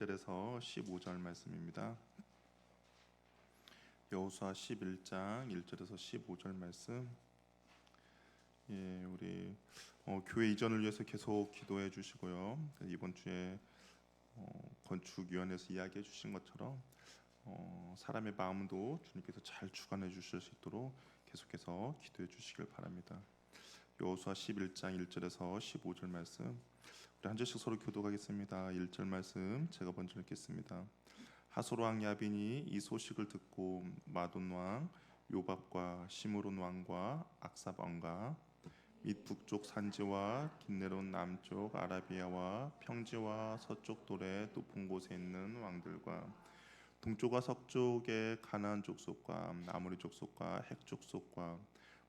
1절에서 15절 말씀입니다. 여호수아 11장 1절에서 15절 말씀. 우리 교회 이전을 위해서 계속 기도해 주시고요. 이번 주에 건축위원회에서 이야기해 주신 것처럼 사람의 마음도 주님께서 잘 주관해 주실 수 있도록 계속해서 기도해 주시길 바랍니다. 여호수아 11장 1절에서 15절 말씀. 우리 한 절씩 서로 교독하겠습니다. 1절 말씀 제가 먼저 읽겠습니다. 하솔 왕 야빈이 이 소식을 듣고 마돈 왕 요밥과 시므론 왕과 악삽 왕과 및 북쪽 산지와 긴네론 남쪽 아라비아와 평지와 서쪽 돌의 높은 곳에 있는 왕들과 동쪽과 서쪽의 가나안 족속과 아모리 족속과 핵 족속과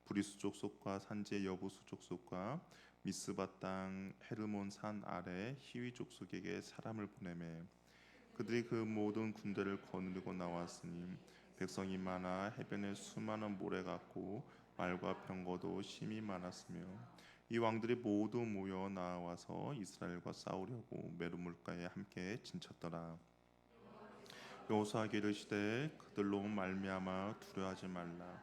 브리스 족속과 산지의 여부수 족속과 미스바 땅 헤르몬 산 아래 히위 족속에게 사람을 보내매 그들이 그 모든 군대를 거느리고 나왔으니 백성이 많아 해변에 수많은 모래 같고 말과 병거도 심히 많았으며 이 왕들이 모두 모여 나와서 이스라엘과 싸우려고 메르물가에 함께 진쳤더라. 여호수아에게 이르시되 그들로 말미암아 두려워하지 말라.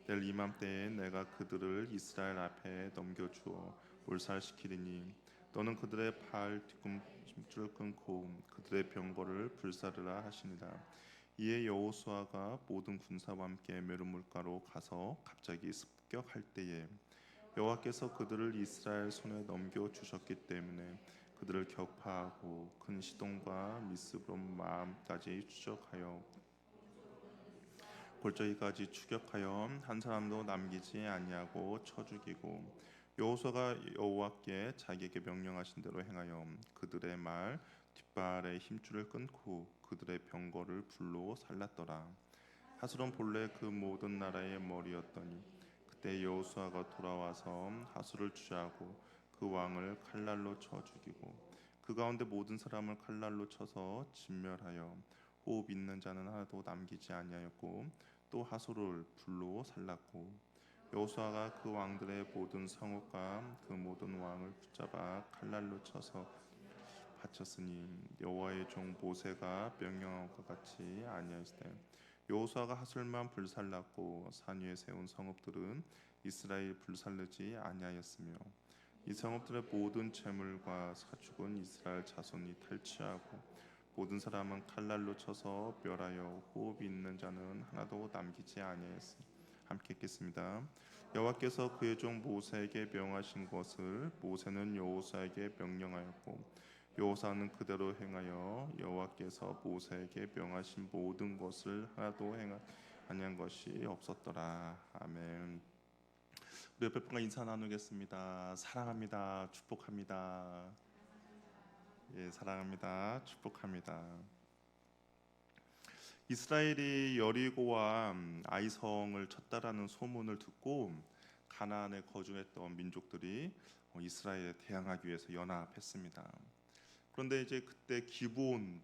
내일 이맘때에 내가 그들을 이스라엘 앞에 넘겨주어 몰살시키리니 너는 그들의 발 뒤꿈치를 끊고 그들의 병거를 불사르라 하시니라. 이에 여호수아가 모든 군사와 함께 메르물가로 가서 갑자기 습격할 때에 여호와께서 그들을 이스라엘 손에 넘겨 주셨기 때문에 그들을 격파하고 큰 시돈과 미스브론 마음까지 추적하여 골짜기까지 추격하여 한 사람도 남기지 아니하고 쳐 죽이고 여호수아가 여호와께 자기에게 명령하신 대로 행하여 그들의 말 뒷발의 힘줄을 끊고 그들의 병거를 불로 살랐더라. 하슬은 본래 그 모든 나라의 머리였더니 그때 여호수아가 돌아와서 하술을 취하고 그 왕을 칼날로 쳐 죽이고 그 가운데 모든 사람을 칼날로 쳐서 진멸하여 호흡 있는 자는 하나도 남기지 아니하였고 또 하술을 불로 살랐고 여호수아가 그 왕들의 모든 성읍과 그 모든 왕을 붙잡아 칼날로 쳐서 바쳤으니 여호와의 종 모세가 명령한 것 같이 아니하시되 여호수아가 하술만 불살랐고 산 위에 세운 성읍들은 이스라엘 불살르지 아니하였으며 이 성읍들의 모든 재물과 사축은 이스라엘 자손이 탈취하고 모든 사람은 칼날로 쳐서 멸하여 호흡이 있는 자는 하나도 남기지 아니하였으니 함께 읽겠습니다. 여호와께서 그의 종 모세에게 명하신 것을 모세는 여호수아에게 명령하였고 여호수아는 그대로 행하여 여호와께서 모세에게 명하신 모든 것을 하나도 아니한 것이 없었더라. 아멘. 우리 옆에 분과 인사 나누겠습니다. 사랑합니다. 축복합니다. 예, 사랑합니다. 축복합니다. 이스라엘이 여리고와 아이성을 쳤다라는 소문을 듣고 가나안에 거주했던 민족들이 이스라엘에 대항하기 위해서 연합했습니다. 그런데 이제 그때 기브온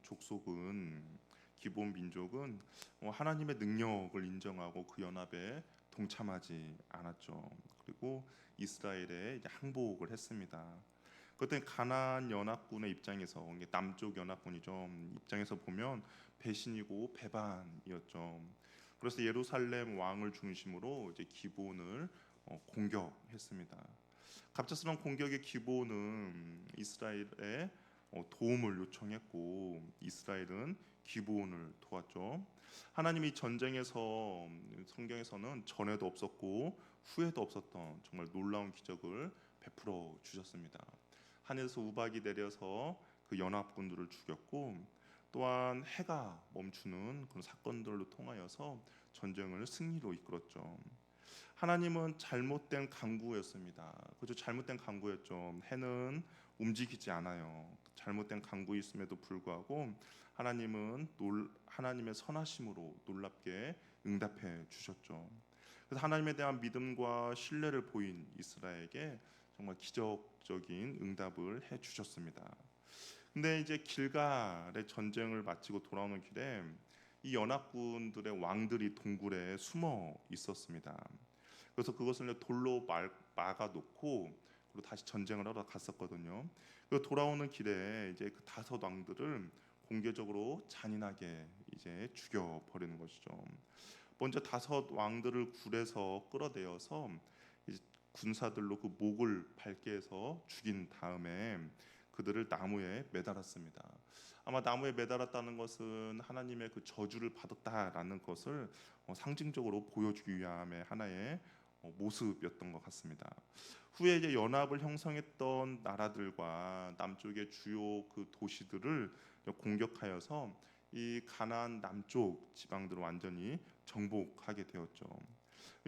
민족은 하나님의 능력을 인정하고 그 연합에 동참하지 않았죠. 그리고 이스라엘에 이제 항복을 했습니다. 그때 가나안 연합군의 입장에서 남쪽 연합군이죠. 입장에서 보면 배신이고 배반이었죠. 그래서 예루살렘 왕을 중심으로 이제 기브온을 공격했습니다. 갑작스러운 공격의 기브온은 이스라엘에 도움을 요청했고 이스라엘은 기브온을 도왔죠. 하나님이 전쟁에서 성경에서는 전에도 없었고 후에도 없었던 정말 놀라운 기적을 베풀어 주셨습니다. 하늘에서 우박이 내려서 그 연합군들을 죽였고 또한 해가 멈추는 그런 사건들로 통하여서 전쟁을 승리로 이끌었죠. 하나님은 잘못된 강구였습니다. 그죠? 잘못된 강구였죠. 해는 움직이지 않아요. 잘못된 강구였음에도 불구하고 하나님의 선하심으로 놀랍게 응답해 주셨죠. 그래서 하나님에 대한 믿음과 신뢰를 보인 이스라엘에게 정말 기적적인 응답을 해 주셨습니다. 근데 이제 길갈의 전쟁을 마치고 돌아오는 길에 이 연합군들의 왕들이 동굴에 숨어 있었습니다. 그래서 그것을 돌로 막아 놓고 그리고 다시 전쟁을 하러 갔었거든요. 그리고 돌아오는 길에 이제 그 다섯 왕들을 공개적으로 잔인하게 이제 죽여 버리는 것이죠. 먼저 5 왕들을 굴에서 끌어내어서 이제 군사들로 그 목을 밝게 해서 죽인 다음에 그들을 나무에 매달았습니다. 아마 나무에 매달았다는 것은 하나님의 그 저주를 받았다라는 것을 상징적으로 보여주기 위함의 하나의 모습이었던 것 같습니다. 후에 이제 연합을 형성했던 나라들과 남쪽의 주요 그 도시들을 공격하여서 이 가나안 남쪽 지방들을 완전히 정복하게 되었죠.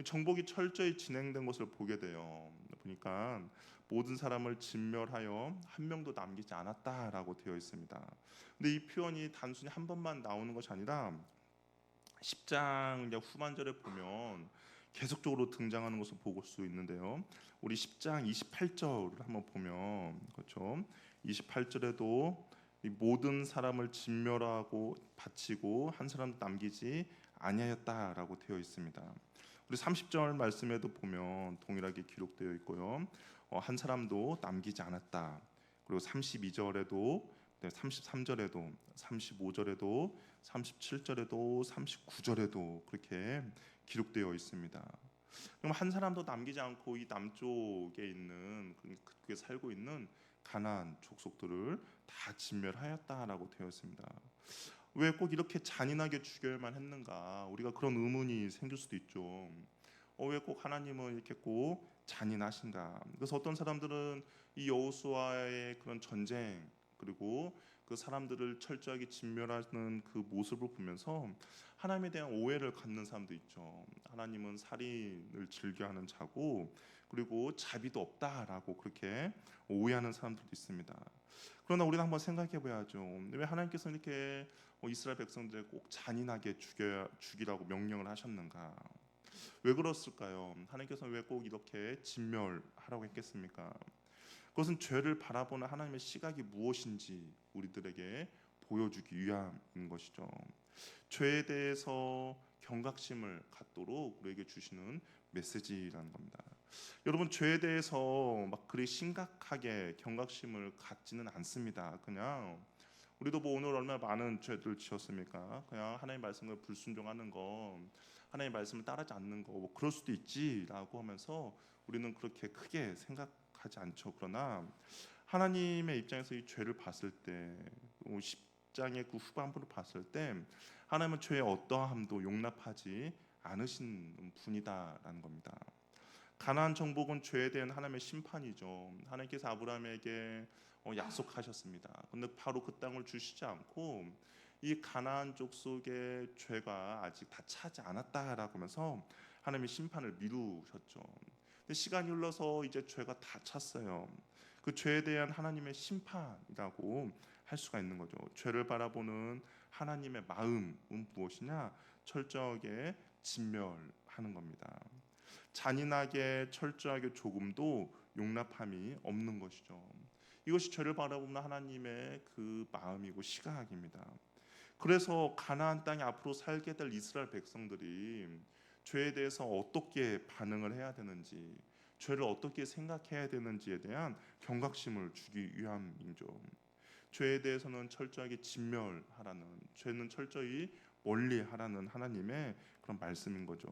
정복이 철저히 진행된 것을 보게 돼요. 보니까 모든 사람을 진멸하여 한 명도 남기지 않았다라고 되어 있습니다. 근데 이 표현이 단순히 한 번만 나오는 것이 아니라 10장 후반절에 보면 계속적으로 등장하는 것을 볼 수 있는데요. 우리 10장 28절을 한번 보면 그렇죠. 28절에도 이 모든 사람을 진멸하고 바치고 한 사람도 남기지 아니하였다라고 되어 있습니다. 우리 30절 말씀에도 보면 동일하게 기록되어 있고요. 한 사람도 남기지 않았다. 그리고 32절에도 33절에도 35절에도 37절에도 39절에도 그렇게 기록되어 있습니다. 그럼 한 사람도 남기지 않고 이 남쪽에 있는 그쪽에 살고 있는 가나안 족속들을 다 진멸하였다라고 되어 있습니다. 왜 꼭 이렇게 잔인하게 죽여야만 했는가? 우리가 그런 의문이 생길 수도 있죠. 왜 꼭 하나님은 이렇게 꼭 잔인하신가? 그래서 어떤 사람들은 이 여호수아의 그런 전쟁 그리고 그 사람들을 철저하게 진멸하는 그 모습을 보면서 하나님에 대한 오해를 갖는 사람도 있죠. 하나님은 살인을 즐겨하는 자고 그리고 자비도 없다라고 그렇게 오해하는 사람들도 있습니다. 그러나 우리는 한번 생각해 봐야죠. 왜 하나님께서 이렇게 이스라엘 백성들을 꼭 잔인하게 죽이라고 명령을 하셨는가? 왜 그랬을까요? 하나님께서 왜 꼭 이렇게 진멸하라고 했겠습니까? 그것은 죄를 바라보는 하나님의 시각이 무엇인지 우리들에게 보여주기 위함인 것이죠. 죄에 대해서 경각심을 갖도록 우리에게 주시는 메시지라는 겁니다. 여러분 죄에 대해서 막 그리 심각하게 경각심을 갖지는 않습니다. 그냥 우리도 뭐 오늘 얼마나 많은 죄를 지었습니까? 그냥 하나님 말씀을 불순종하는 거, 하나님 말씀을 따르지 않는 거, 뭐 그럴 수도 있지라고 하면서 우리는 그렇게 크게 생각하지 않죠. 그러나 하나님의 입장에서 이 죄를 봤을 때, 10장의 그 후반부를 봤을 때, 하나님은 죄의 어떠함도 용납하지 않으신 분이다라는 겁니다. 가나안 정복은 죄에 대한 하나님의 심판이죠. 하나님께서 아브라함에게 약속하셨습니다. 그런데 바로 그 땅을 주시지 않고 이 가나안 족속의 죄가 아직 다 차지 않았다라고 하면서 하나님의 심판을 미루셨죠. 근데 시간이 흘러서 이제 죄가 다 찼어요. 그 죄에 대한 하나님의 심판이라고 할 수가 있는 거죠. 죄를 바라보는 하나님의 마음은 무엇이냐? 철저하게 진멸하는 겁니다. 잔인하게 철저하게 조금도 용납함이 없는 것이죠. 이것이 죄를 바라보는 하나님의 그 마음이고 시각입니다. 그래서 가나안 땅에 앞으로 살게 될 이스라엘 백성들이 죄에 대해서 어떻게 반응을 해야 되는지, 죄를 어떻게 생각해야 되는지에 대한 경각심을 주기 위함이죠. 죄에 대해서는 철저하게 진멸하라는, 죄는 철저히 멀리하라는 하나님의 그런 말씀인 거죠.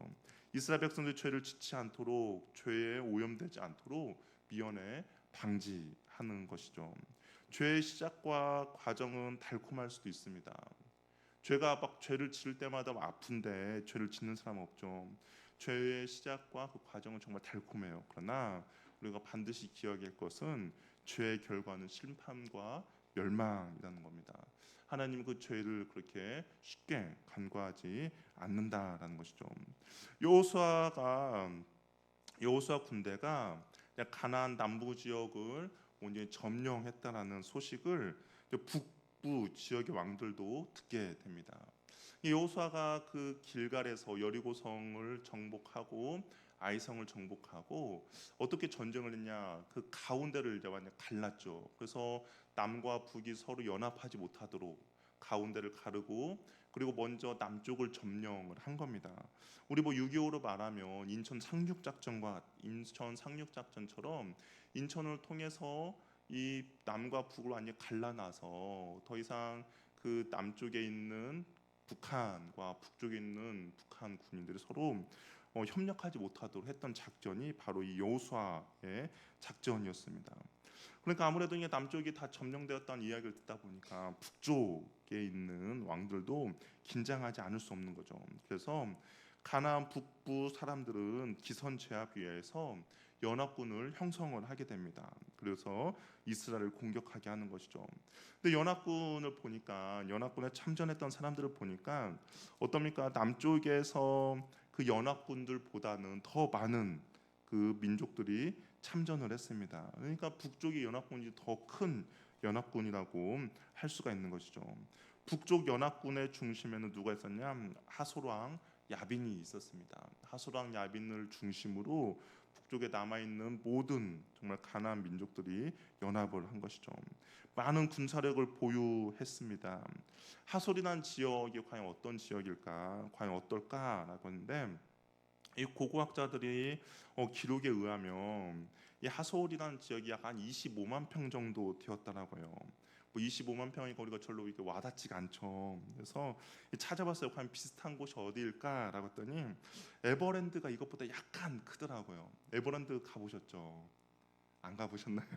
이스라엘 백성들이 죄를 짓지 않도록, 죄에 오염되지 않도록 미연에 방지하는 것이죠. 죄의 시작과 과정은 달콤할 수도 있습니다. 죄가 막 죄를 지을 때마다 아픈데 죄를 짓는 사람은 없죠. 죄의 시작과 그 과정은 정말 달콤해요. 그러나 우리가 반드시 기억해야 할 것은 죄의 결과는 심판과 멸망이라는 겁니다. 하나님 그 죄를 그렇게 쉽게 간과하지 않는다라는 것이죠. 여호수아 군대가 가나안 남부 지역을 온전히 점령했다라는 소식을 북부 지역의 왕들도 듣게 됩니다. 여호수아가 그 길갈에서 여리고성을 정복하고 아이성을 정복하고 어떻게 전쟁을 했냐? 그 가운데를 이제 완전 갈랐죠. 그래서 남과 북이 서로 연합하지 못하도록 가운데를 가르고 그리고 먼저 남쪽을 점령을 한 겁니다. 우리 뭐 6.25로 말하면 인천 상륙작전과 인천 상륙작전처럼 인천을 통해서 이 남과 북을 완전히 갈라놔서 더 이상 그 남쪽에 있는 북한과 북쪽에 있는 북한 군인들이 서로 협력하지 못하도록 했던 작전이 바로 이 여호수아의 작전이었습니다. 그러니까 아무래도 이게 남쪽이 다 점령되었다는 이야기를 듣다 보니까 북쪽에 있는 왕들도 긴장하지 않을 수 없는 거죠. 그래서 가나안 북부 사람들은 기선 제압 위해서 연합군을 형성을 하게 됩니다. 그래서 이스라엘을 공격하게 하는 것이죠. 근데 연합군을 보니까 연합군에 참전했던 사람들을 보니까 어떻습니까? 남쪽에서 그 연합군들보다는 더 많은 그 민족들이 참전을 했습니다. 그러니까 북쪽의 연합군이 더 큰 연합군이라고 할 수가 있는 것이죠. 북쪽 연합군의 중심에는 누가 있었냐? 하솔왕 야빈이 있었습니다. 하솔왕 야빈을 중심으로 북쪽에 남아 있는 모든 정말 가나안 민족들이 연합을 한 것이죠. 많은 군사력을 보유했습니다. 하솔이란 지역이 과연 어떤 지역일까? 과연 어떨까라고 하는데 이 고고학자들이 기록에 의하면 이 하솔이라는 지역이 약 한 25만 평 정도 되었다라고요. 뭐 25만 평이 거리가 절로 이렇게 와닿지가 않죠. 그래서 찾아봤어요. 과연 비슷한 곳이 어디일까라고 했더니 에버랜드가 이것보다 약간 크더라고요. 에버랜드 가보셨죠? 안 가보셨나요?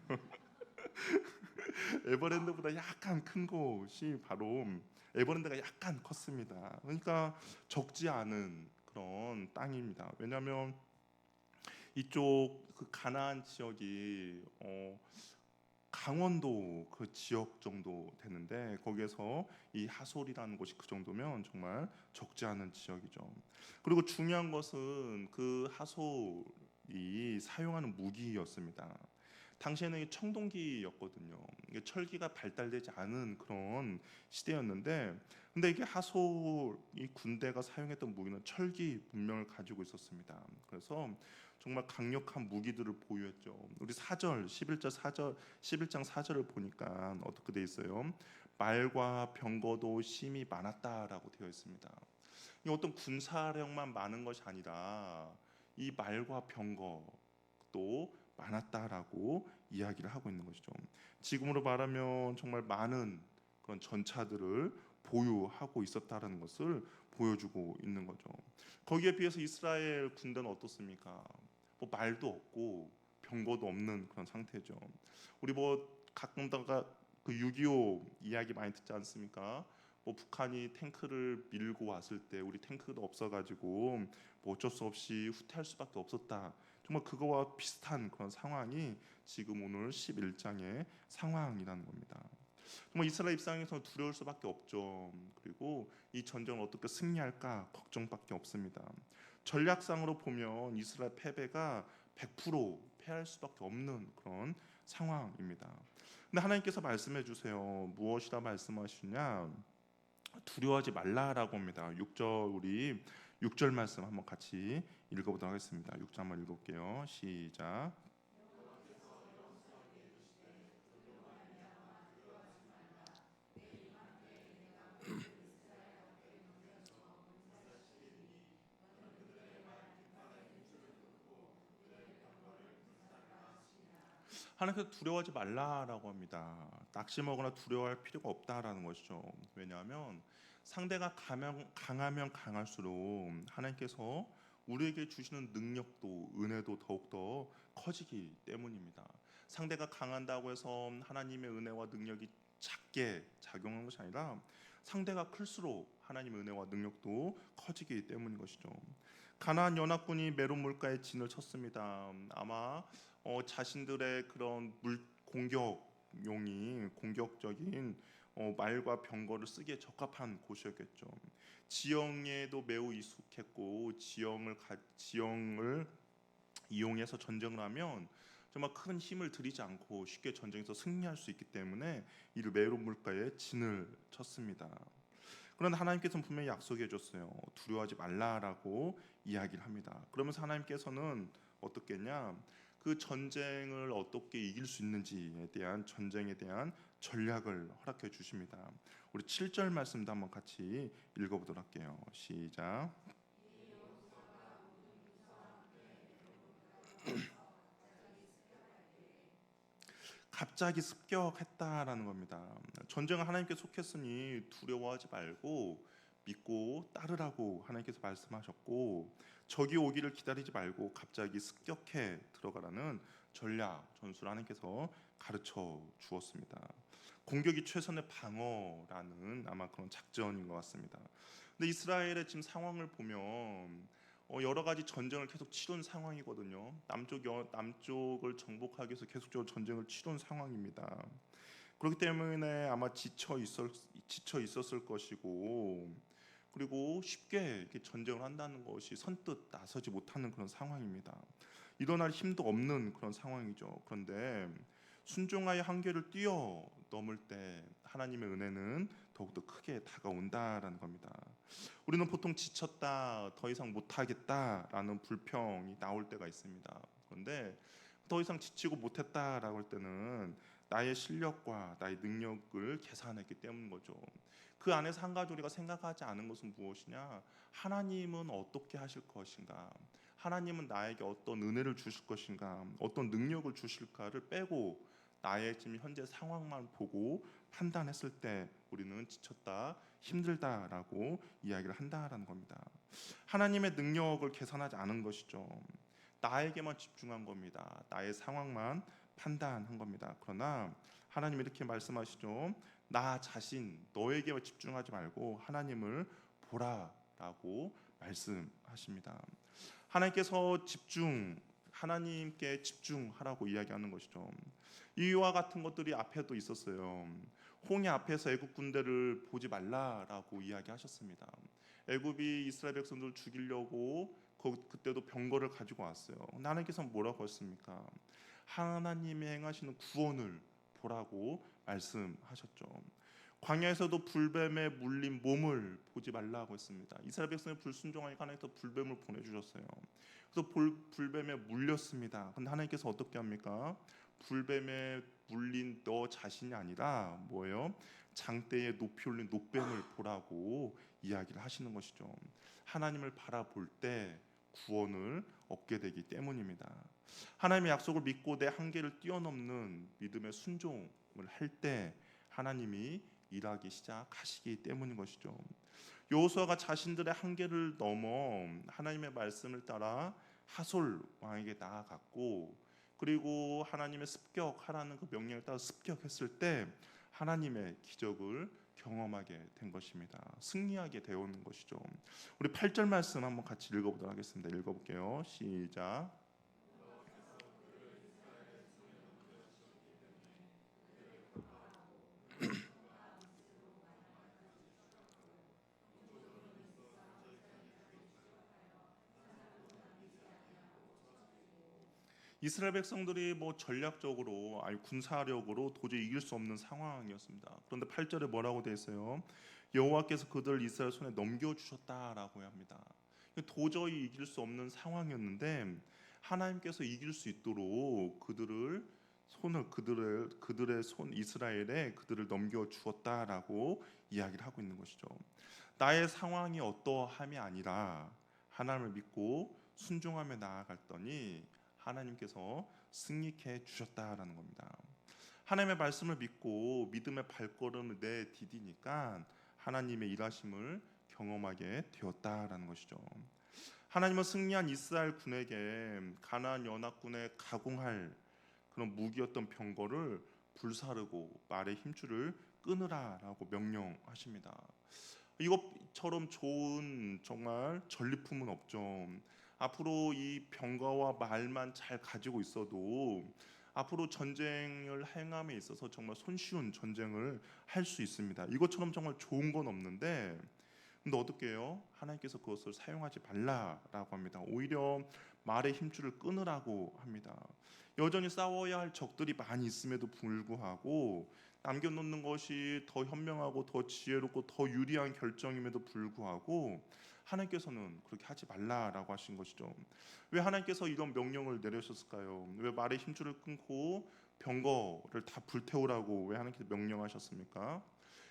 에버랜드보다 약간 큰 곳이 바로 에버랜드가 약간 컸습니다. 그러니까 적지 않은 그런 땅입니다. 왜냐하면 이쪽 그 가나안 지역이 강원도 그 지역 정도 되는데 거기에서 이 하솔이라는 곳이 그 정도면 정말 적지 않은 지역이죠. 그리고 중요한 것은 그 하솔이 사용하는 무기였습니다. 당시에는 이 청동기였거든요. 이게 철기가 발달되지 않은 그런 시대였는데, 근데 이게 하솔 이 군대가 사용했던 무기는 철기 문명을 가지고 있었습니다. 그래서 정말 강력한 무기들을 보유했죠. 우리 4절 11절 4절 11장 4절을 보니까 어떻게 돼 있어요? 말과 병거도 심히 많았다라고 되어 있습니다. 이 어떤 군사력만 많은 것이 아니라 이 말과 병거도 많았다라고 이야기를 하고 있는 것이죠. 지금으로 말하면 정말 많은 그런 전차들을 보유하고 있었다라는 것을 보여주고 있는 거죠. 거기에 비해서 이스라엘 군대는 어떻습니까? 뭐 말도 없고 병거도 없는 그런 상태죠. 우리 뭐 가끔다가 그 6.25 이야기 많이 듣지 않습니까? 뭐 북한이 탱크를 밀고 왔을 때 우리 탱크도 없어가지고 뭐 어쩔 수 없이 후퇴할 수밖에 없었다. 정말 그거와 비슷한 그런 상황이 지금 오늘 11장의 상황이라는 겁니다. 정말 이스라엘 입장에서 두려울 수밖에 없죠. 그리고 이 전쟁을 어떻게 승리할까 걱정밖에 없습니다. 전략상으로 보면 이스라엘 패배가 100% 패할 수밖에 없는 그런 상황입니다. 근데 하나님께서 말씀해 주세요. 무엇이라 말씀하시냐? 두려워하지 말라라고 합니다. 6절 우리 6절 말씀 한번 같이 읽어보도록 하겠습니다. 6절 한번 읽어볼게요. 시작. 하나님께서 두려워하지 말라라고 합니다. 낙심하거나 두려워할 필요가 없다라는 것이죠. 왜냐하면 상대가 강하면 강할수록 하나님께서 우리에게 주시는 능력도 은혜도 더욱더 커지기 때문입니다. 상대가 강한다고 해서 하나님의 은혜와 능력이 작게 작용하는 것이 아니라 상대가 클수록 하나님의 은혜와 능력도 커지기 때문인 것이죠. 가나안 연합군이 메론 물가에 진을 쳤습니다. 아마 자신들의 그런 공격용이 공격적인 말과 병거를 쓰기에 적합한 곳이었겠죠. 지형에도 매우 익숙했고 지형을 이용해서 전쟁을 하면 정말 큰 힘을 들이지 않고 쉽게 전쟁에서 승리할 수 있기 때문에 이를 메론 물가에 진을 쳤습니다. 그런데 하나님께서는 분명히 약속해 줬어요. 두려워하지 말라라고 이야기를 합니다. 그러면서 하나님께서는 어떻겠냐? 그 전쟁을 어떻게 이길 수 있는지에 대한 전쟁에 대한 전략을 허락해 주십니다. 우리 7절 말씀도 한번 같이 읽어보도록 할게요. 시작. 갑자기 습격했다라는 겁니다. 전쟁은 하나님께 속했으니 두려워하지 말고 믿고 따르라고 하나님께서 말씀하셨고, 적이 오기를 기다리지 말고 갑자기 습격해 들어가라는 전략 전술을 하나님께서 가르쳐 주었습니다. 공격이 최선의 방어라는 아마 그런 작전인 것 같습니다. 근데 이스라엘의 지금 상황을 보면 여러 가지 전쟁을 계속 치른 상황이거든요. 남쪽을 정복하기 위해서 계속적으로 전쟁을 치른 상황입니다. 그렇기 때문에 아마 지쳐 있었을 것이고, 그리고 쉽게 이렇게 전쟁을 한다는 것이 선뜻 나서지 못하는 그런 상황입니다. 일어날 힘도 없는 그런 상황이죠. 그런데 순종하여 한계를 뛰어넘을 때 하나님의 은혜는 더욱더 크게 다가온다라는 겁니다. 우리는 보통 지쳤다, 더 이상 못하겠다라는 불평이 나올 때가 있습니다. 그런데 더 이상 지치고 못했다라고 할 때는 나의 실력과 나의 능력을 계산했기 때문인 거죠. 그 안에서 한 가지 우리가 생각하지 않은 것은 무엇이냐? 하나님은 어떻게 하실 것인가? 하나님은 나에게 어떤 은혜를 주실 것인가? 어떤 능력을 주실까를 빼고 나의 지금 현재 상황만 보고 판단했을 때 우리는 지쳤다, 힘들다라고 이야기를 한다라는 겁니다. 하나님의 능력을 계산하지 않은 것이죠. 나에게만 집중한 겁니다. 나의 상황만 판단한 겁니다. 그러나 하나님 이렇게 말씀하시죠. 나 자신 너에게 집중하지 말고 하나님을 보라라고 말씀하십니다. 하나님께서 하나님께 집중하라고 이야기하는 것이죠. 이와 같은 것들이 앞에도 있었어요. 홍해 앞에서 애굽 군대를 보지 말라라고 이야기하셨습니다. 애굽이 이스라엘 백성들을 죽이려고 그때도 병거를 가지고 왔어요. 하나님께서 뭐라고 했습니까? 하나님이 행하시는 구원을 보라고 말씀하셨죠. 광야에서도 불뱀에 물린 몸을 보지 말라고 했습니다. 이스라엘 백성의 불순종하니까 하나님께서 불뱀을 보내주셨어요. 그래서 불뱀에 물렸습니다. 그런데 하나님께서 어떻게 합니까? 불뱀에 물린 너 자신이 아니라 뭐예요? 장대에 높이 올린 노뱀을 보라고 이야기를 하시는 것이죠. 하나님을 바라볼 때 구원을 얻게 되기 때문입니다. 하나님의 약속을 믿고 내 한계를 뛰어넘는 믿음의 순종을 할 때 하나님이 일하기 시작하시기 때문인 것이죠. 여호수아가 자신들의 한계를 넘어 하나님의 말씀을 따라 하솔 왕에게 나아갔고, 그리고 하나님의 습격하라는 그 명령을 따라 습격했을 때 하나님의 기적을 경험하게 된 것입니다. 승리하게 되어오는 것이죠. 우리 8절 말씀 한번 같이 읽어보도록 하겠습니다. 읽어볼게요. 시작. 이스라엘 백성들이 뭐 전략적으로 아니 군사력으로 도저히 이길 수 없는 상황이었습니다. 그런데 8절에 뭐라고 되어 있어요? 여호와께서 그들을 이스라엘 손에 넘겨 주셨다라고 합니다. 도저히 이길 수 없는 상황이었는데 하나님께서 이길 수 있도록 그들의 손 이스라엘에 그들을 넘겨 주었다라고 이야기를 하고 있는 것이죠. 나의 상황이 어떠함이 아니라 하나님을 믿고 순종하며 나아갔더니 하나님께서 승리케 해 주셨다라는 겁니다. 하나님의 말씀을 믿고 믿음의 발걸음을 내디디니까 하나님의 일하심을 경험하게 되었다라는 것이죠. 하나님은 승리한 이스라엘 군에게 가나안 연합군에 가공할 그런 무기였던 병거를 불사르고 말의 힘줄을 끊으라라고 명령하십니다. 이것처럼 좋은 정말 전리품은 없죠. 앞으로 이 병거와 말만 잘 가지고 있어도 앞으로 전쟁을 행함에 있어서 정말 손쉬운 전쟁을 할 수 있습니다. 이것처럼 정말 좋은 건 없는데, 근데 어떻게 해요? 하나님께서 그것을 사용하지 말라라고 합니다. 오히려 말의 힘줄을 끊으라고 합니다. 여전히 싸워야 할 적들이 많이 있음에도 불구하고 남겨놓는 것이 더 현명하고 더 지혜롭고 더 유리한 결정임에도 불구하고 하나님께서는 그렇게 하지 말라라고 하신 것이죠. 왜 하나님께서 이런 명령을 내리셨을까요? 왜 말의 힘줄을 끊고 병거를 다 불태우라고 왜 하나님께서 명령하셨습니까?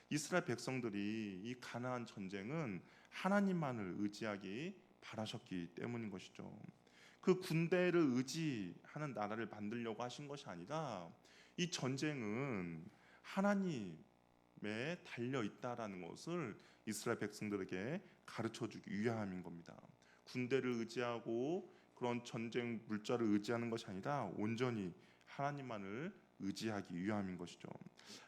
이스라엘 백성들이 이 가나안 전쟁은 하나님만을 의지하기 바라셨기 때문인 것이죠. 그 군대를 의지하는 나라를 만들려고 하신 것이 아니라 이 전쟁은 하나님에 달려 있다라는 것을 이스라엘 백성들에게 가르쳐 주기 위함인 겁니다. 군대를 의지하고 그런 전쟁 물자를 의지하는 것이 아니라 온전히 하나님만을 의지하기 위함인 것이죠.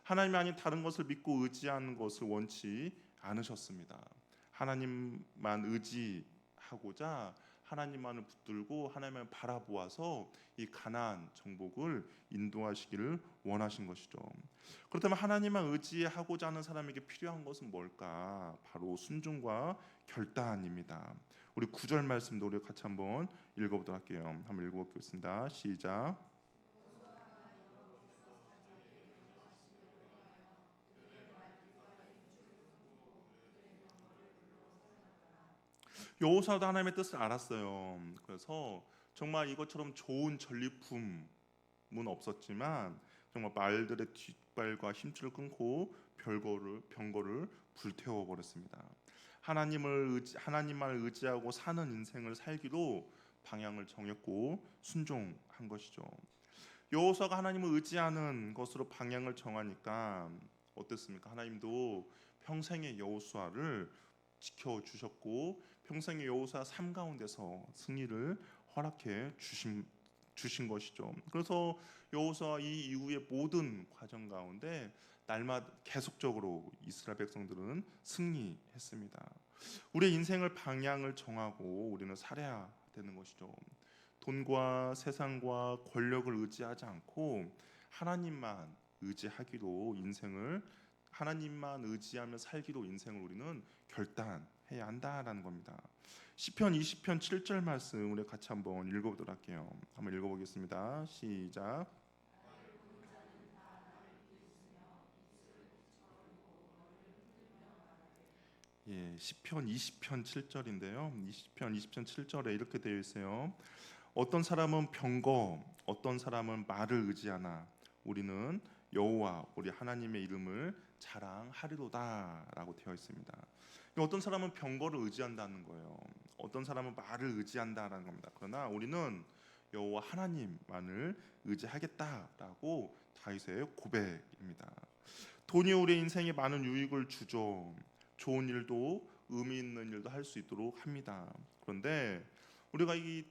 하나님이 아닌 다른 것을 믿고 의지하는 것을 원치 않으셨습니다. 하나님만 의지하고자 하나님만을 붙들고 하나님을 바라보아서 이 가나안 정복을 인도하시기를 원하신 것이죠. 그렇다면 하나님만 의지하고자 하는 사람에게 필요한 것은 뭘까? 바로 순종과 결단입니다. 우리 9절 말씀도 우리 같이 한번 읽어보도록 할게요. 한번 읽어보겠습니다. 시작. 여호수아도 하나님의 뜻을 알았어요. 그래서 정말 이것처럼 좋은 전리품은 없었지만 정말 말들의 뒷발과 힘줄을 끊고 병거를 불태워 버렸습니다. 하나님만을 의지하고 사는 인생을 살기로 방향을 정했고 순종한 것이죠. 여호수아가 하나님을 의지하는 것으로 방향을 정하니까 어땠습니까? 하나님도 평생의 여호수아를 지켜주셨고 평생의 여호수아 삶 가운데서 승리를 허락해 주신 것이죠. 그래서 여호수아 이 이후의 모든 과정 가운데 날마다 계속적으로 이스라엘 백성들은 승리했습니다. 우리의 인생을 방향을 정하고 우리는 살아야 되는 것이죠. 돈과 세상과 권력을 의지하지 않고 하나님만 의지하기로 인생을 하나님만 의지하며 살기로 인생을 우리는 결단해야 한다라는 겁니다. 시편 20편 7절 말씀 우리 같이 한번 읽어보도록 할게요. 한번 읽어보겠습니다. 시작. 예, 시편 20편 7절인데요. 20편 20편 7절에 이렇게 되어 있어요. 어떤 사람은 병거, 어떤 사람은 말을 의지하나 우리는 여호와 우리 하나님의 이름을 자랑하리로다라고 되어 있습니다. 어떤 사람은 병거를 의지한다는 거예요. 어떤 사람은 말을 의지한다라는 겁니다. 그러나 우리는 여호와 하나님만을 의지하겠다라고 다윗의 고백입니다. 돈이 우리 인생에 많은 유익을 주죠. 좋은 일도 의미 있는 일도 할 수 있도록 합니다. 그런데 우리가 이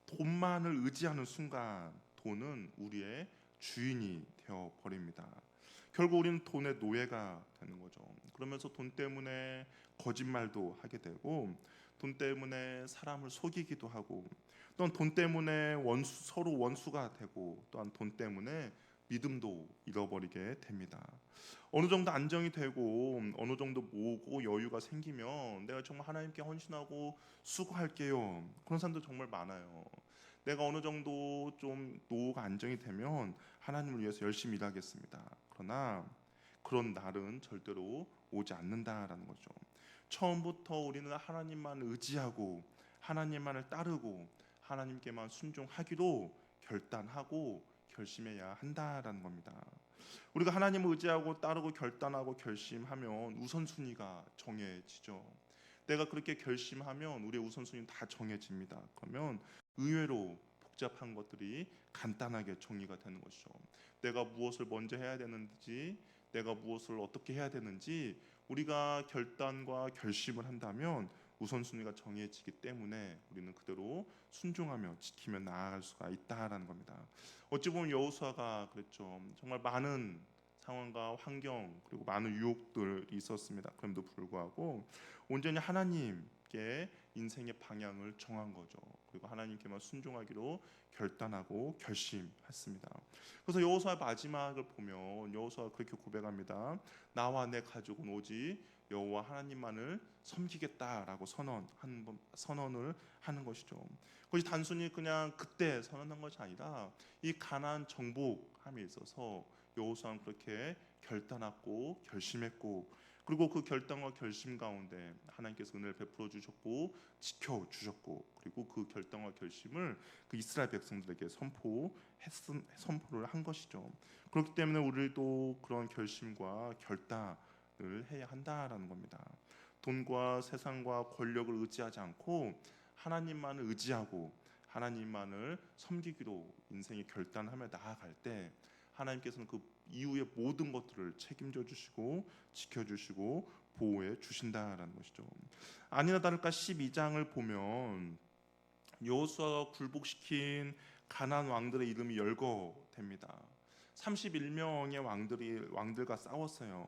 돈만을 의지하는 순간 돈은 우리의 주인이 되어 버립니다. 결국 우리는 돈의 노예가 되는 거죠. 그러면서 돈 때문에 거짓말도 하게 되고 돈 때문에 사람을 속이기도 하고 또한 돈 때문에 서로 원수가 되고 또한 돈 때문에 믿음도 잃어버리게 됩니다. 어느 정도 안정이 되고 어느 정도 모으고 여유가 생기면 내가 정말 하나님께 헌신하고 수고할게요. 그런 사람들 정말 많아요. 내가 어느 정도 좀 노후가 안정이 되면 하나님을 위해서 열심히 일하겠습니다. 그러나 그런 날은 절대로 오지 않는다라는 거죠. 처음부터 우리는 하나님만 의지하고 하나님만을 따르고 하나님께만 순종하기로 결단하고 결심해야 한다라는 겁니다. 우리가 하나님을 의지하고 따르고 결단하고 결심하면 우선순위가 정해지죠. 내가 그렇게 결심하면 우리의 우선순위는 다 정해집니다. 그러면 의외로 복잡한 것들이 간단하게 정리가 되는 것이죠. 내가 무엇을 먼저 해야 되는지, 내가 무엇을 어떻게 해야 되는지 우리가 결단과 결심을 한다면 우선순위가 정해지기 때문에 우리는 그대로 순종하며 지키며 나아갈 수가 있다라는 겁니다. 어찌 보면 여호수아가 그랬죠. 정말 많은 상황과 환경 그리고 많은 유혹들이 있었습니다. 그럼에도 불구하고 온전히 하나님께 인생의 방향을 정한 거죠. 그리고 하나님께만 순종하기로 결단하고 결심했습니다. 그래서 여호수아 마지막을 보면 여호수아가 그렇게 고백합니다. 나와 내 가족은 오직 여호와 하나님만을 섬기겠다라고 선언을 하는 것이죠. 그것이 단순히 그냥 그때 선언한 것이 아니라 이 가나안 정복함에 있어서 여호수아는 그렇게 결단하고 결심했고 그리고 그 결단과 결심 가운데 하나님께서 은혜를 베풀어 주셨고 지켜 주셨고 그리고 그 결단과 결심을 그 이스라엘 백성들에게 선포를 한 것이죠. 그렇기 때문에 우리도 그런 결심과 결단을 해야 한다라는 겁니다. 돈과 세상과 권력을 의지하지 않고 하나님만을 의지하고 하나님만을 섬기기로 인생의 결단하며 나아갈 때 하나님께서는 그 이후의 모든 것들을 책임져 주시고 지켜주시고 보호해 주신다라는 것이죠. 아니나 다를까 12장을 보면 여호수아가 굴복시킨 가나안 왕들의 이름이 열거됩니다. 31명의 왕들과 싸웠어요.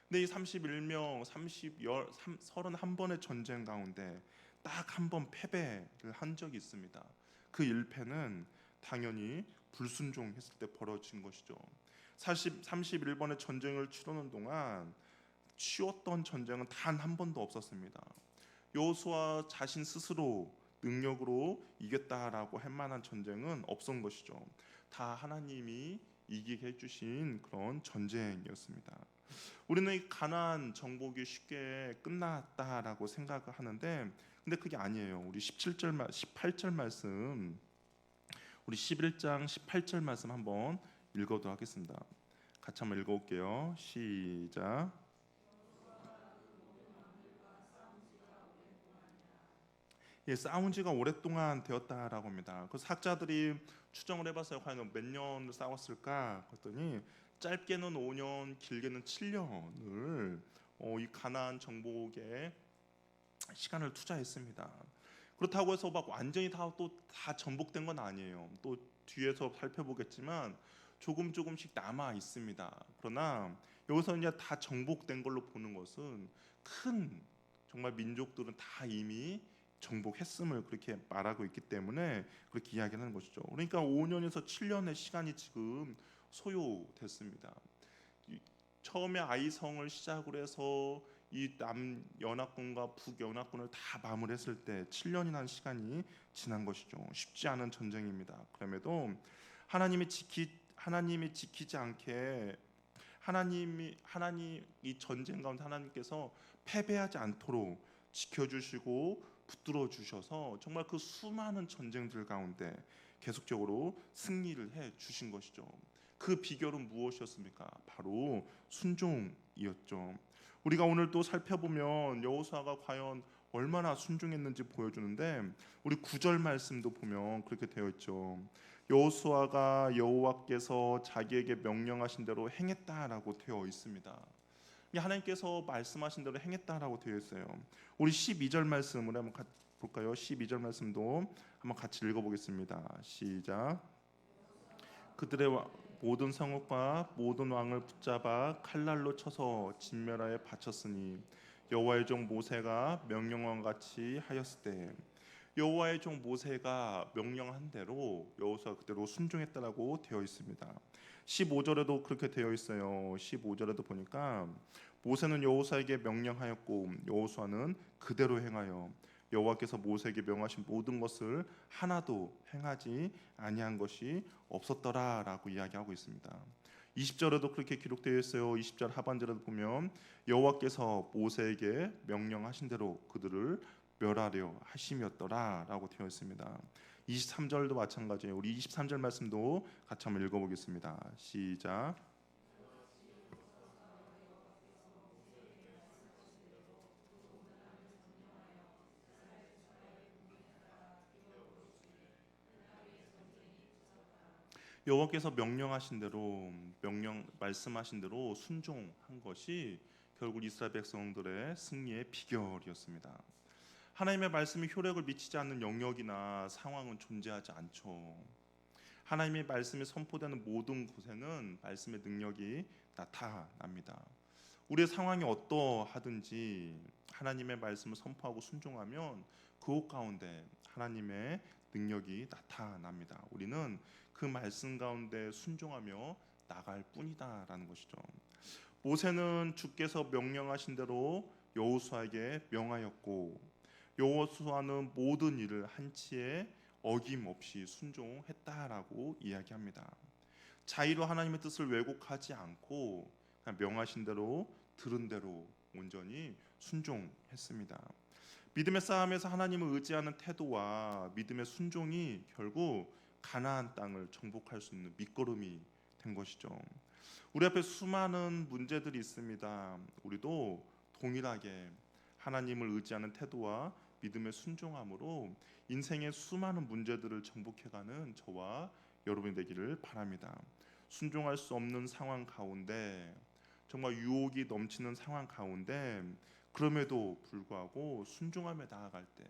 근데 이 31명 31번의 전쟁 가운데 딱 한 번 패배를 한 적이 있습니다. 그 1패는 당연히 불순종했을 때 벌어진 것이죠. 31번의 전쟁을 치르는 동안 쉬웠던 전쟁은 단 한 번도 없었습니다. 여호수아 자신 스스로 능력으로 이겼다라고 할 만한 전쟁은 없었던 것이죠. 다 하나님이 이기게 해주신 그런 전쟁이었습니다. 우리는 이 가나안 정복이 쉽게 끝났다라고 생각을 하는데, 근데 그게 아니에요. 우리 18절 말씀, 우리 11장 18절 말씀 한번 읽어도 하겠습니다. 같이 한번 읽어볼게요. 시작. 예, 싸운 지가 오랫동안 되었다라고 합니다. 그 학자들이 추정을 해봤어요. 과연 몇 년을 싸웠을까? 그랬더니 짧게는 5년, 길게는 7년을 이 가나안 정복에 시간을 투자했습니다. 그렇다고 해서 막 완전히 다 전복된 건 아니에요. 또 뒤에서 살펴보겠지만 조금씩 남아 있습니다. 그러나 여기서 이제 다 정복된 걸로 보는 것은 큰 정말 민족들은 다 이미 정복했음을 그렇게 말하고 있기 때문에 그렇게 이야기하는 것이죠. 그러니까 5년에서 7년의 시간이 지금 소요됐습니다. 처음에 아이성을 시작으로 해서 이 남연합군과 북연합군을 다 마무리했을 때 7년이라는 시간이 지난 것이죠. 쉽지 않은 전쟁입니다. 그럼에도 하나님이 지키지 않게 하나님 이 전쟁 가운데 하나님께서 패배하지 않도록 지켜주시고 붙들어 주셔서 정말 그 수많은 전쟁들 가운데 계속적으로 승리를 해 주신 것이죠. 그 비결은 무엇이었습니까? 바로 순종이었죠. 우리가 오늘 또 살펴보면 여호수아가 과연 얼마나 순종했는지 보여주는데, 우리 9절 말씀도 보면 그렇게 되어 있죠. 여호수아가 여호와께서 자기에게 명령하신 대로 행했다라고 되어 있습니다. 하나님께서 말씀하신 대로 행했다라고 되어 있어요. 우리 12절 말씀을 한번 볼까요? 12절 말씀도 한번 같이 읽어보겠습니다. 시작. 그들의 모든 성읍과 모든 왕을 붙잡아 칼날로 쳐서 진멸하여 바쳤으니 여호와의 종 모세가 명령한 같이 하였을 때, 여호와의 종 모세가 명령한 대로 여호수아가 그대로 순종했다라고 되어 있습니다. 15절에도 그렇게 되어 있어요. 15절에도 보니까 모세는 여호수아에게 명령하였고 여호수아는 그대로 행하여 여호와께서 모세에게 명하신 모든 것을 하나도 행하지 아니한 것이 없었더라라고 이야기하고 있습니다. 20절에도 그렇게 기록되어 있어요. 20절 하반절에도 보면 여호와께서 모세에게 명령하신 대로 그들을 멸하려 하심이었더라라고 되어 있습니다. 23절도 마찬가지예요. 우리 23절 말씀도 같이 한번 읽어보겠습니다. 시작. 여호와께서 명령하신 대로 말씀하신 대로 순종한 것이 결국 이스라엘 백성들의 승리의 비결이었습니다. 하나님의 말씀이 효력을 미치지 않는 영역이나 상황은 존재하지 않죠. 하나님의 말씀이 선포되는 모든 곳에는 말씀의 능력이 나타납니다. 우리의 상황이 어떠하든지 하나님의 말씀을 선포하고 순종하면 그곳 가운데 하나님의 능력이 나타납니다. 우리는 그 말씀 가운데 순종하며 나갈 뿐이다라는 것이죠. 모세는 주께서 명령하신 대로 여호수아에게 명하였고 여호수아는 모든 일을 한치의 어김없이 순종했다라고 이야기합니다. 자의로 하나님의 뜻을 왜곡하지 않고 그냥 명하신 대로 들은 대로 온전히 순종했습니다. 믿음의 싸움에서 하나님을 의지하는 태도와 믿음의 순종이 결국 가나안 땅을 정복할 수 있는 밑거름이 된 것이죠. 우리 앞에 수많은 문제들이 있습니다. 우리도 동일하게 하나님을 의지하는 태도와 믿음의 순종함으로 인생의 수많은 문제들을 정복해가는 저와 여러분이 되기를 바랍니다. 순종할 수 없는 상황 가운데, 정말 유혹이 넘치는 상황 가운데 그럼에도 불구하고 순종하며 나아갈 때,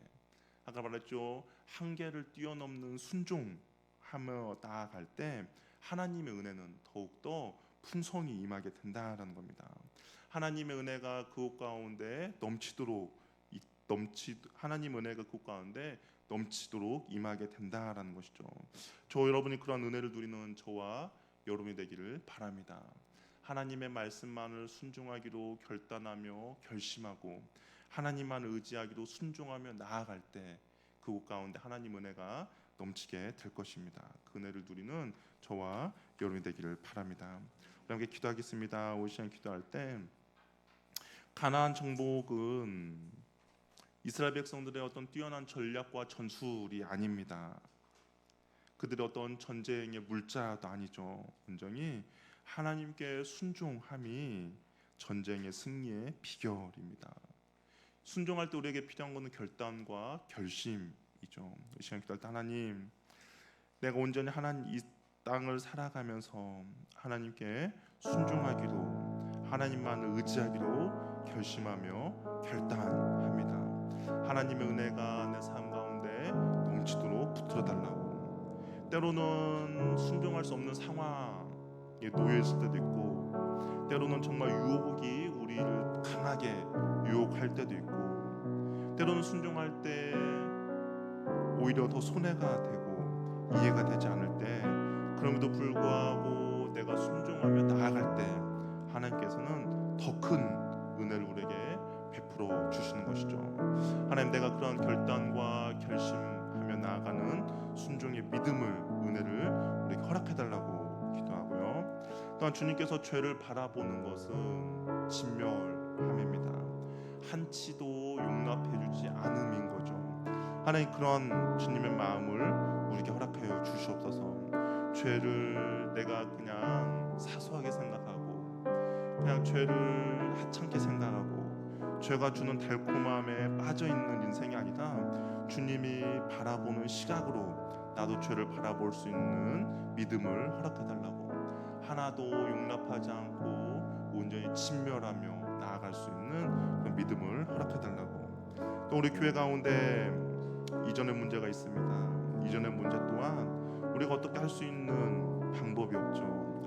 아까 말했죠, 한계를 뛰어넘는 순종하며 나아갈 때 하나님의 은혜는 더욱더 풍성히 임하게 된다라는 겁니다. 하나님의 은혜가 그곳 가운데 하나님 은혜가 그곳 가운데 넘치도록 임하게 된다라는 것이죠. 저 여러분이 그런 은혜를 누리는 저와 여러분이 되기를 바랍니다. 하나님의 말씀만을 순종하기로 결단하며 결심하고 하나님만 의지하기로 순종하며 나아갈 때 그곳 가운데 하나님 은혜가 넘치게 될 것입니다. 그 은혜를 누리는 저와 여러분이 되기를 바랍니다. 함께 기도하겠습니다. 올 시간 기도할 때 가나안 정복은 이스라엘 백성들의 어떤 뛰어난 전략과 전술이 아닙니다. 그들의 어떤 전쟁의 물자도 아니죠. 온전히 하나님께 순종함이 전쟁의 승리의 비결입니다. 순종할 때 우리에게 필요한 것은 결단과 결심이죠. 이 시간 기도할 때 하나님, 내가 온전히 하나님 이 땅을 살아가면서 하나님께 순종하기로, 하나님만을 의지하기로 결심하며 결단합니다. 하나님의 은혜가 내 삶 가운데 넘치도록 붙들어 달라고. 때로는 순종할 수 없는 상황에 놓여 있을 때도 있고, 때로는 정말 유혹이 우리를 강하게 유혹할 때도 있고, 때로는 순종할 때 오히려 더 손해가 되고 이해가 되지 않을 때, 그럼에도 불구하고 내가 순종하며 나아갈 때 하나님께서는 더 큰 은혜를 우리에게 베풀어 주시는 것이죠. 하나님, 내가 그런 결단과 결심하며 나아가는 순종의 믿음을, 은혜를 우리에게 허락해 달라고 기도하고요. 또한 주님께서 죄를 바라보는 것은 진멸함입니다. 한치도 용납해 주지 않음인 거죠. 하나님, 그런 주님의 마음을 우리에게 허락하여 주시옵소서. 죄를 내가 그냥 사소하게 생각하고, 그냥 죄를 하찮게 생각하고, 죄가 주는 달콤함에 빠져있는 인생이 아니라 주님이 바라보는 시각으로 나도 죄를 바라볼 수 있는 믿음을 허락해달라고, 하나도 용납하지 않고 온전히 친멸하며 나아갈 수 있는 그 믿음을 허락해달라고. 또 우리 교회 가운데 이전의 문제가 있습니다. 이전의 문제 또한 우리가 어떻게 할 수 있는 방법이 없죠.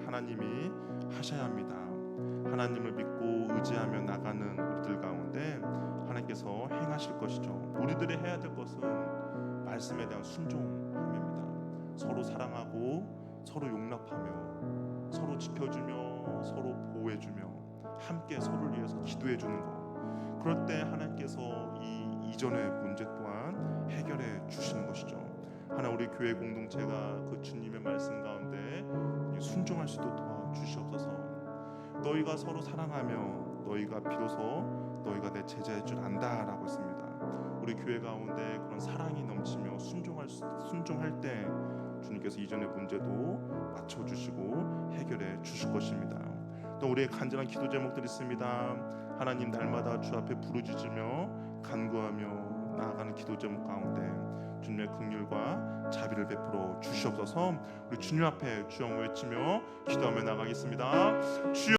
하나님이 하셔야 합니다. 하나님을 믿고 의지하며 나가는 우리들 가운데 하나님께서 행하실 것이죠. 우리들이 해야 될 것은 말씀에 대한 순종함입니다. 서로 사랑하고 서로 용납하며 서로 지켜주며 서로 보호해주며 함께 서로를 위해서 기도해주는 것. 그럴 때 하나님께서 이 이전의 문제 또한 해결해 주시는 것이죠. 하나, 우리 교회 공동체가 그 주님의 말씀 가운데 순종할 수 있도록 도와주시옵소서. 너희가 서로 사랑하며 너희가 비로소 너희가 내 제자일 줄 안다라고 했습니다. 우리 교회 가운데 그런 사랑이 넘치며 순종할 때 주님께서 이전의 문제도 맞춰주시고 해결해 주실 것입니다. 또 우리의 간절한 기도 제목들이 있습니다. 하나님, 날마다 주 앞에 부르짖으며 간구하며 나아가는 기도 제목 가운데 주님의 긍휼과 자비를 베풀어 주시옵소서. 우리 주님 앞에 주여 외치며 기도하며 나가겠습니다. 주여